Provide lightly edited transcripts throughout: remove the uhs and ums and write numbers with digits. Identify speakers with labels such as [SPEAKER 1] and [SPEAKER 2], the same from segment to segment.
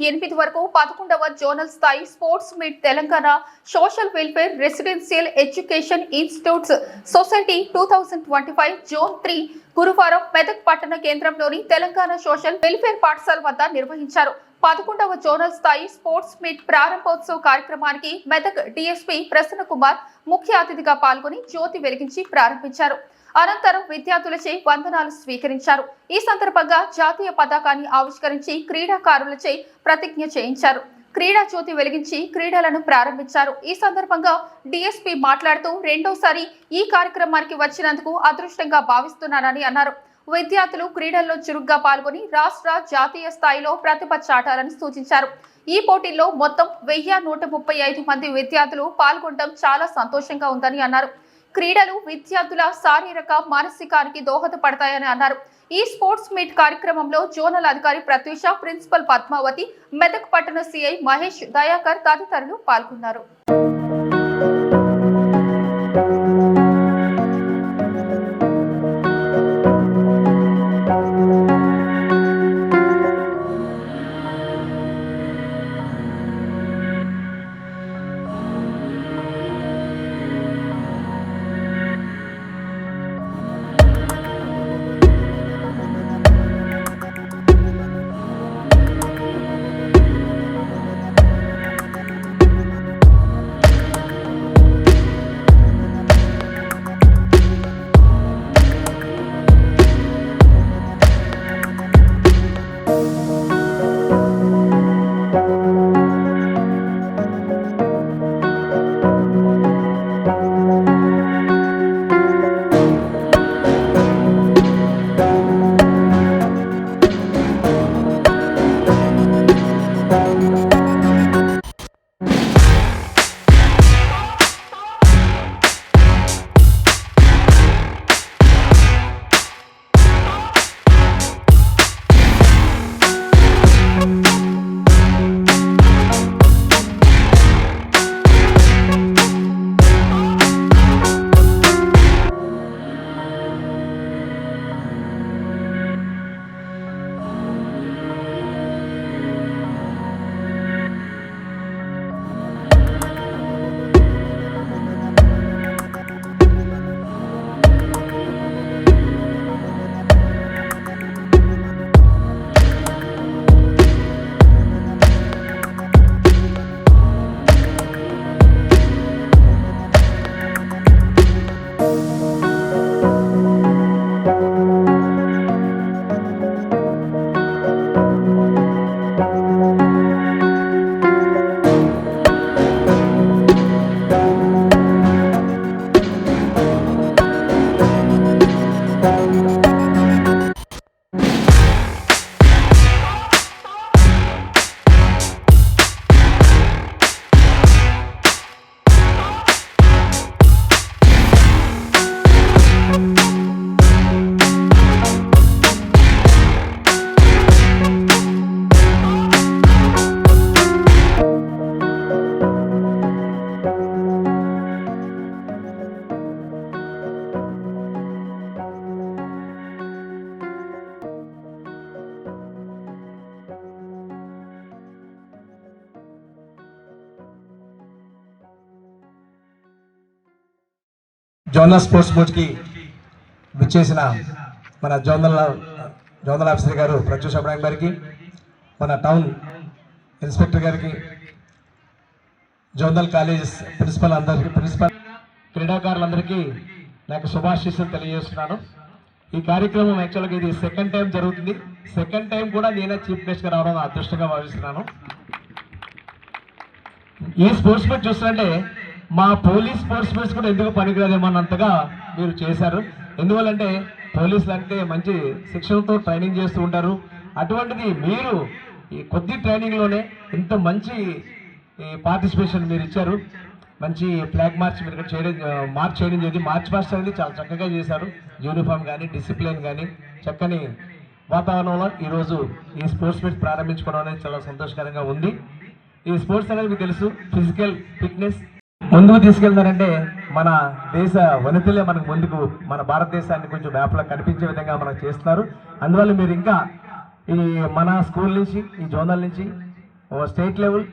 [SPEAKER 1] 8 వరకు 11వ జోనల్ స్థాయి sports meet Telangana social welfare residential education institutes society 2025 zone 3 గురువారం మెదక్ పట్టణ కేంద్రంలోని తెలంగాణ సోషల్ వెల్ఫేర్ పాఠశాల వద్ద నిర్వహించారు. 11వ జోనల్ స్థాయి స్పోర్ట్స్ మీట్ ప్రారంభోత్సవ కార్యక్రమానికి మెదక్ డీఎస్పీ ప్రసన్న కుమార్ ముఖ్య అతిథిగా పాల్గొని జ్యోతి వెలిగించి ప్రారంభించారు. అనంతరం విద్యార్థులచే వందనాలు స్వీకరించారు. ఈ సందర్భంగా జాతీయ పతాకాన్ని ఆవిష్కరించి క్రీడాకారులచే ప్రతిజ్ఞ చేయించారు. క్రీడా జ్యోతి వెలిగించి క్రీడలను ప్రారంభించారు. ఈ సందర్భంగా డీఎస్పీ మాట్లాడుతూ రెండోసారి ఈ కార్యక్రమానికి వచ్చినందుకు అదృష్టంగా భావిస్తున్నానని అన్నారు. విద్యార్థులు క్రీడల్లో చురుగ్గా పాల్గొని రాష్ట్ర జాతీయ స్థాయిలో ప్రతిభ చాటాలని సూచించారు. ఈ పోటీల్లో మొత్తం 1135 మంది విద్యార్థులు పాల్గొనడం చాలా సంతోషంగా ఉందని అన్నారు. క్రీడలు విద్యార్థుల శారీరక మానసికానికి దోహదపడతాయని అన్నారు. ఈ స్పోర్ట్స్ మీట్ కార్యక్రమంలో జోనల్ అధికారి ప్రత్యూష, ప్రిన్సిపల్ పద్మావతి, మెదక్ పట్టణ సిఐ మహేష్, దయాకర్ తదితరులు పాల్గొన్నారు.
[SPEAKER 2] జోనల్ స్పోర్ట్స్ బోర్డ్కి విచ్చేసిన మన జోనల్ ఆఫీసర్ గారు ప్రత్యూష అబ్రాహిం గారికి, మన టౌన్ ఇన్స్పెక్టర్ గారికి, జోనల్ కాలేజ్ ప్రిన్సిపల్ క్రీడాకారులందరికీ నాకు శుభాశీస్సులు తెలియజేస్తున్నాను. ఈ కార్యక్రమం యాక్చువల్గా ఇది సెకండ్ టైం జరుగుతుంది. సెకండ్ టైం కూడా నేనే చీఫ్ గెస్ట్గా రావడం అదృష్టంగా భావిస్తున్నాను. ఈ స్పోర్ట్స్ మీట్ చూస్తుంటే మా పోలీస్ స్పోర్ట్స్ మీట్స్ కూడా ఎందుకు పనికిరాదేమన్నంతగా మీరు చేశారు. ఎందువల్లంటే పోలీసులు అంటే మంచి శిక్షణతో ట్రైనింగ్ చేస్తూ ఉంటారు. అటువంటిది మీరు ఈ కొద్ది ట్రైనింగ్లోనే ఇంత మంచి పార్టిసిపేషన్ మీరు ఇచ్చారు. మంచి ఫ్లాగ్ మార్చ్ మీరు మార్చ్ చేయడం జరిగింది. మార్చ్ పాస్ట్ అనేది చాలా చక్కగా చేశారు. యూనిఫామ్ కానీ డిసిప్లిన్ కానీ చక్కని వాతావరణంలో ఈరోజు ఈ స్పోర్ట్స్ మీట్ ప్రారంభించుకోవడం అనేది చాలా సంతోషకరంగా ఉంది. ఈ స్పోర్ట్స్ అనేది మీకు తెలుసు, ఫిజికల్ ఫిట్నెస్ ముందుకు తీసుకెళ్తారంటే మన దేశ వనితలే మనకు ముందుకు మన భారతదేశాన్ని కొంచెం మ్యాప్లో కనిపించే విధంగా మనకు చేస్తున్నారు. అందువల్ల మీరు ఇంకా ఈ మన స్కూల్ నుంచి ఈ జోనల్ నుంచి స్టేట్ లెవెల్,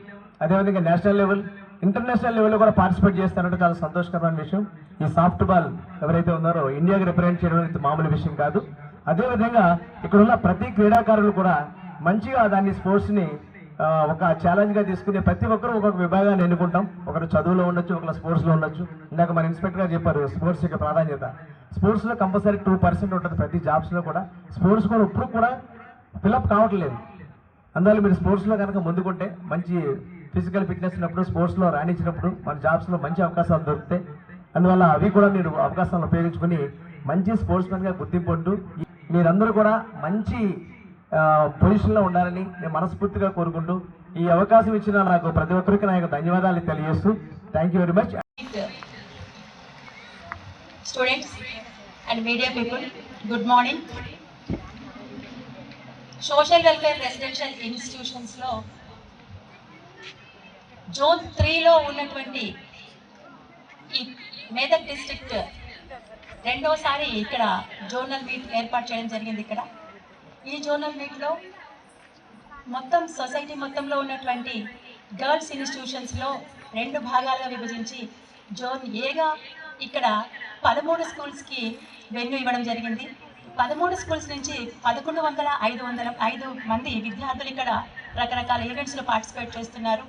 [SPEAKER 2] అదేవిధంగా నేషనల్ లెవెల్, ఇంటర్నేషనల్ లెవెల్లో కూడా పార్టిసిపేట్ చేస్తారంటే చాలా సంతోషకరమైన విషయం. ఈ సాఫ్ట్ బాల్ ఎవరైతే ఉన్నారో ఇండియాకి రిప్రజెంట్ చేయడం అనేది మామూలు విషయం కాదు. అదేవిధంగా ఇక్కడ ఉన్న ప్రతి క్రీడాకారులు కూడా మంచిగా దాన్ని స్పోర్ట్స్ని ఒక ఛాలెంజ్గా తీసుకునే ప్రతి ఒక్కరూ ఒక్కొక్క విభాగాన్ని ఎన్నుకుంటాం. ఒకరు చదువులో ఉండొచ్చు, ఒకరు స్పోర్ట్స్లో ఉండొచ్చు. ఇందాక మన ఇన్స్పెక్టర్ గారు చెప్పారు స్పోర్ట్స్ యొక్క ప్రాధాన్యత. స్పోర్ట్స్లో కంపల్సరీ 2% ఉంటుంది ప్రతి జాబ్స్లో కూడా. స్పోర్ట్స్ కూడా ఇప్పుడు కూడా ఫిలప్ కావట్లేదు. అందువల్ల మీరు స్పోర్ట్స్లో కనుక ముందుకుంటే మంచి ఫిజికల్ ఫిట్నెస్ ఉన్నప్పుడు, స్పోర్ట్స్లో రాణించినప్పుడు మన జాబ్స్లో మంచి అవకాశాలు దొరుకుతాయి. అందువల్ల అవి కూడా మీరు అవకాశాలను ఉపయోగించుకుని మంచి స్పోర్ట్స్మెన్గా గుర్తింపు ఉంటూ మీరందరూ కూడా మంచి పొజిషన్లో ఉండాలని నేను మనస్ఫూర్తిగా కోరుకుంటూ ఈ అవకాశం ఇచ్చిన నాకు ప్రతి ఒక్కరికి నా యొక్క ధన్యవాదాలు తెలియజేస్తూ thank you very much.
[SPEAKER 3] Students and media people, good morning. Social welfare residential ఇన్స్టిట్యూషన్స్లో జోన్ 3లో ఉన్నటువంటి ఈ మేదక్ డిస్ట్రిక్ట్ రెండోసారి ఇక్కడ జోనల్ మీట్ ఏర్పాటు చేయడం జరిగింది. ఇక్కడ ఈ జోనల్ మీట్లో మొత్తం సొసైటీ మొత్తంలో ఉన్నటువంటి గర్ల్స్ ఇన్స్టిట్యూషన్స్లో 2 భాగాలుగా విభజించి జోన్ ఏగా ఇక్కడ 13 స్కూల్స్కి వెన్యూ ఇవ్వడం జరిగింది. 13 స్కూల్స్ నుంచి 11,505 మంది విద్యార్థులు ఇక్కడ రకరకాల ఈవెంట్స్లో పార్టిసిపేట్ చేస్తున్నారు.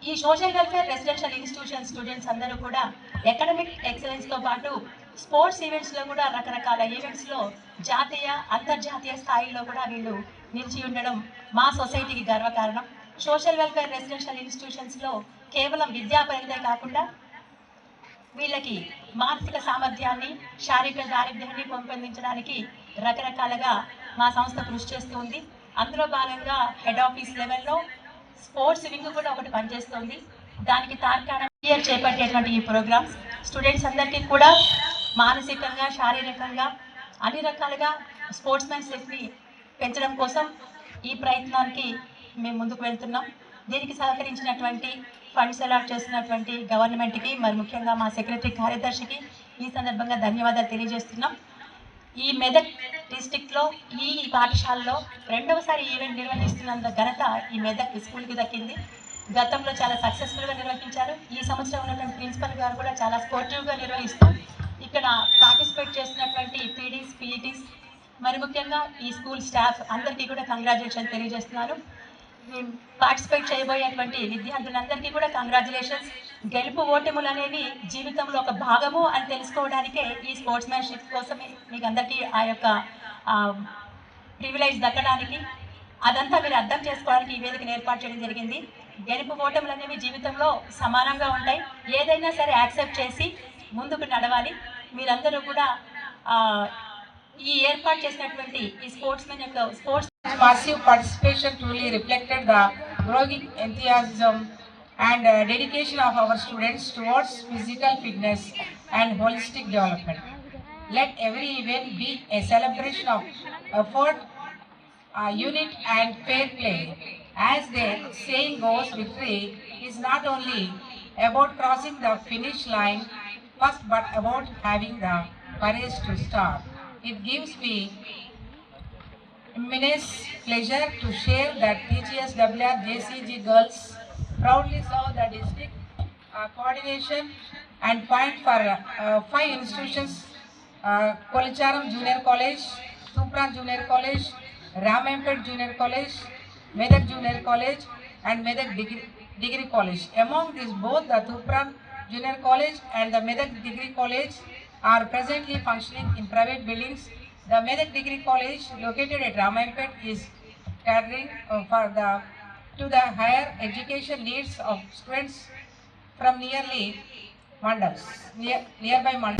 [SPEAKER 3] ఈ social welfare residential institution students అందరూ కూడా అకాడమిక్ ఎక్సలెన్స్తో పాటు స్పోర్ట్స్ ఈవెంట్స్లో కూడా రకరకాల ఈవెంట్స్లో జాతీయ అంతర్జాతీయ స్థాయిలో కూడా వీళ్ళు నిలిచి ఉండడం మా సొసైటీకి గర్వకారణం. సోషల్ వెల్ఫేర్ రెసిడెన్షియల్ ఇన్స్టిట్యూషన్స్లో కేవలం విద్యాపరంగా కాకుండా వీళ్ళకి మానసిక సామర్థ్యాన్ని, శారీరక దారిద్ర్యాన్ని పెంపొందించడానికి రకరకాలుగా మా సంస్థ కృషి చేస్తూ ఉంది. అందులో భాగంగా హెడ్ ఆఫీస్ లెవెల్లో స్పోర్ట్స్ వింగ్ కూడా ఒకటి పనిచేస్తుంది. దానికి తార్కాణం ఇయర్ చేపట్టేటువంటి ఈ ప్రోగ్రామ్స్ స్టూడెంట్స్ అందరికీ కూడా మానసికంగా, శారీరకంగా అన్ని రకాలుగా స్పోర్ట్స్ మ్యాన్షిప్ని పెంచడం కోసం ఈ ప్రయత్నానికి మేము ముందుకు వెళ్తున్నాం. దీనికి సహకరించినటువంటి ఫండ్స్ అలాట్ చేసినటువంటి గవర్నమెంట్కి, మరి ముఖ్యంగా మా సెక్రటరీ కార్యదర్శికి ఈ సందర్భంగా ధన్యవాదాలు తెలియజేస్తున్నాం. ఈ మెదక్ డిస్టిక్లో ఈ పాఠశాలలో రెండవసారి ఈవెంట్ నిర్వహిస్తున్నంత ఘనత ఈ మెదక్ స్కూల్కి దక్కింది. గతంలో చాలా సక్సెస్ఫుల్గా నిర్వహించారు. ఈ సంవత్సరం ఉన్నటువంటి ప్రిన్సిపల్ గారు కూడా చాలా స్పోర్టివ్గా నిర్వహిస్తూ ఇక్కడ పార్టిసిపేట్ చేస్తున్నటువంటి పీడీస్, పీఈటీస్, మరి ముఖ్యంగా ఈ స్కూల్ స్టాఫ్ అందరికీ కూడా కంగ్రాచులేషన్ తెలియజేస్తున్నారు. పార్టిసిపేట్ చేయబోయేటువంటి విద్యార్థులందరికీ కూడా కంగ్రాచులేషన్స్. గెలుపు ఓటములు అనేవి జీవితంలో ఒక భాగము అని తెలుసుకోవడానికే ఈ స్పోర్ట్స్ మ్యాన్షిప్ కోసమే మీకు అందరికీ ఆ యొక్క ప్రివిలైజ్ దక్కడానికి, అదంతా మీరు అర్థం చేసుకోవడానికి ఈ వేదికను ఏర్పాటు చేయడం జరిగింది. గెలుపు ఓటములు అనేవి జీవితంలో సమానంగా ఉంటాయి. ఏదైనా సరే యాక్సెప్ట్ చేసి ముందుకు నడవాలి. మీరందరూ కూడా ఈ ఏర్పాటు చేసినటువంటి ఈ స్పోర్ట్స్ మెన్ యొక్క sports
[SPEAKER 4] massive participation truly reflected the growing enthusiasm and dedication of our students towards physical fitness and holistic development. Let every event be a celebration of effort, unity and fair play. As the saying goes, victory is not only about crossing the finish line first but about having the courage to start. It gives me immense pleasure to share that TGSWR JCG girls proudly serve the district coordination and point for 5 institutions: Kolicharam Junior College, Supran Junior College, Ramampet Junior College, Medak Junior College and Medak Degree College. Among these, both the Supran Junior College and the Medak Degree College are presently functioning in private buildings. The Medak Degree College, located at Ramampet, is catering to the higher education needs of students from nearby mandals.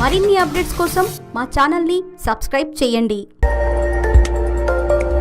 [SPEAKER 5] మరిన్ని updates కోసం మా ఛానల్ని subscribe చేయండి.